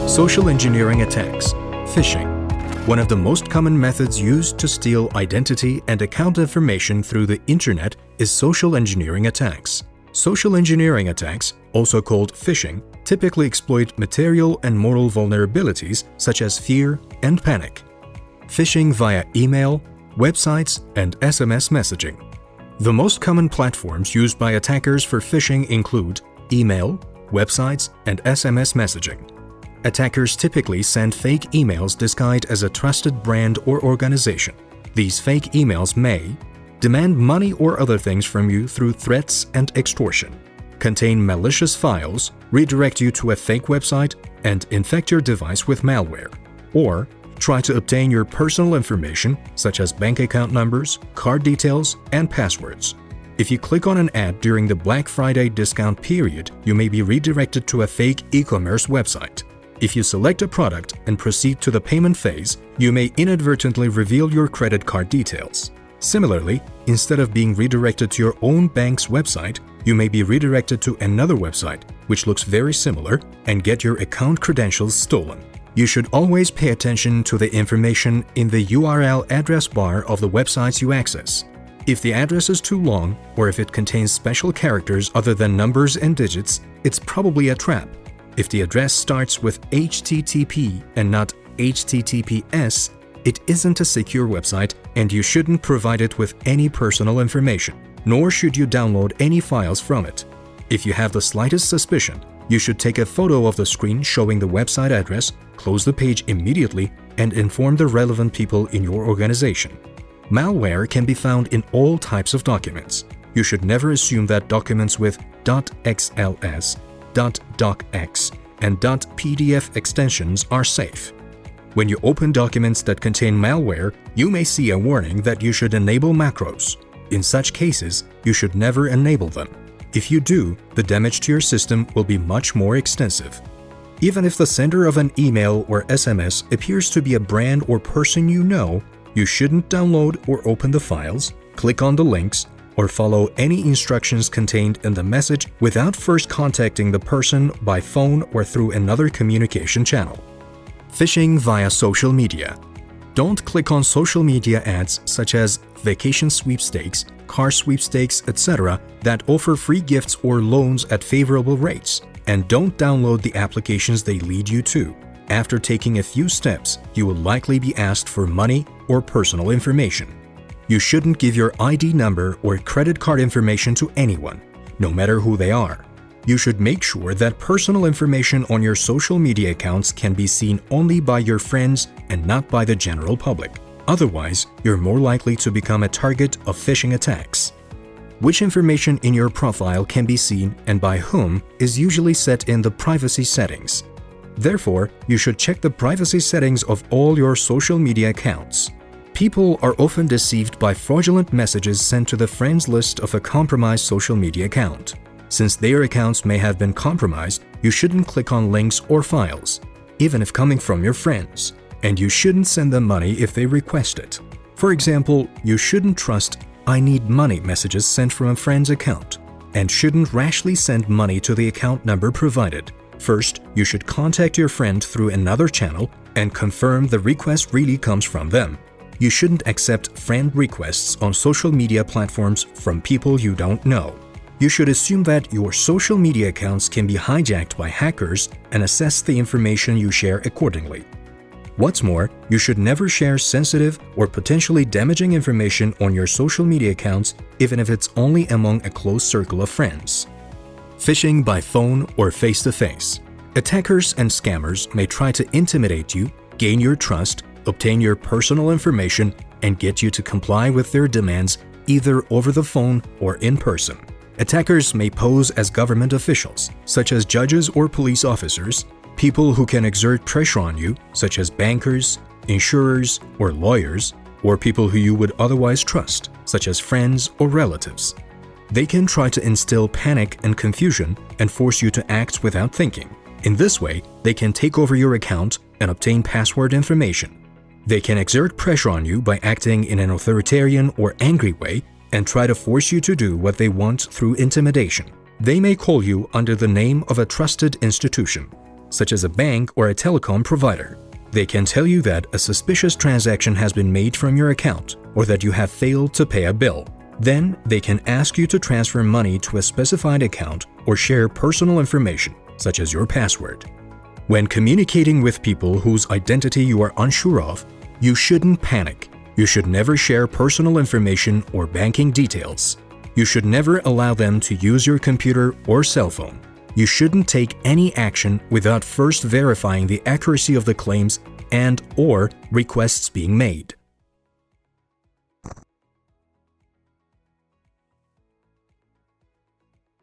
Social engineering attacks. Phishing. One of the most common methods used to steal identity and account information through the internet is social engineering attacks. Social engineering attacks, also called phishing, typically exploit material and moral vulnerabilities such as fear and panic. Phishing via email, websites, and SMS messaging. The most common platforms used by attackers for phishing include email, websites, and SMS messaging. Attackers typically send fake emails disguised as a trusted brand or organization. These fake emails may demand money or other things from you through threats and extortion, contain malicious files, redirect you to a fake website, and infect your device with malware, or try to obtain your personal information such as bank account numbers, card details, and passwords. If you click on an ad during the Black Friday discount period, you may be redirected to a fake e-commerce website. If you select a product and proceed to the payment phase, you may inadvertently reveal your credit card details. Similarly, instead of being redirected to your own bank's website, you may be redirected to another website, which looks very similar, and get your account credentials stolen. You should always pay attention to the information in the URL address bar of the websites you access. If the address is too long, or if it contains special characters other than numbers and digits, it's probably a trap. If the address starts with HTTP and not HTTPS, it isn't a secure website and you shouldn't provide it with any personal information, nor should you download any files from it. If you have the slightest suspicion, you should take a photo of the screen showing the website address, close the page immediately, and inform the relevant people in your organization. Malware can be found in all types of documents. You should never assume that documents with .xls, .docx, and .pdf extensions are safe. When you open documents that contain malware, you may see a warning that you should enable macros. In such cases, you should never enable them. If you do, the damage to your system will be much more extensive. Even if the sender of an email or SMS appears to be a brand or person you know, you shouldn't download or open the files, click on the links, or follow any instructions contained in the message without first contacting the person by phone or through another communication channel. Phishing via social media. Don't click on social media ads such as vacation sweepstakes, car sweepstakes, etc. that offer free gifts or loans at favorable rates, and don't download the applications they lead you to. After taking a few steps, you will likely be asked for money or personal information. You shouldn't give your ID number or credit card information to anyone, no matter who they are. You should make sure that personal information on your social media accounts can be seen only by your friends and not by the general public. Otherwise, you're more likely to become a target of phishing attacks. Which information in your profile can be seen and by whom is usually set in the privacy settings. Therefore, you should check the privacy settings of all your social media accounts. People are often deceived by fraudulent messages sent to the friends list of a compromised social media account. Since their accounts may have been compromised, you shouldn't click on links or files, even if coming from your friends, and you shouldn't send them money if they request it. For example, you shouldn't trust "I need money" messages sent from a friend's account, and shouldn't rashly send money to the account number provided. First, you should contact your friend through another channel and confirm the request really comes from them. You shouldn't accept friend requests on social media platforms from people you don't know. You should assume that your social media accounts can be hijacked by hackers and assess the information you share accordingly. What's more, you should never share sensitive or potentially damaging information on your social media accounts, even if it's only among a close circle of friends. Phishing by phone or face-to-face. Attackers and scammers may try to intimidate you, gain your trust, obtain your personal information, and get you to comply with their demands either over the phone or in person. Attackers may pose as government officials, such as judges or police officers, people who can exert pressure on you, such as bankers, insurers, or lawyers, or people who you would otherwise trust, such as friends or relatives. They can try to instill panic and confusion and force you to act without thinking. In this way, they can take over your account and obtain password information. They can exert pressure on you by acting in an authoritarian or angry way and try to force you to do what they want through intimidation. They may call you under the name of a trusted institution. such as a bank or a telecom provider. They can tell you that a suspicious transaction has been made from your account or that you have failed to pay a bill. Then, they can ask you to transfer money to a specified account or share personal information, such as your password. When communicating with people whose identity you are unsure of, you shouldn't panic. You should never share personal information or banking details. You should never allow them to use your computer or cell phone. You shouldn't take any action without first verifying the accuracy of the claims and/or requests being made.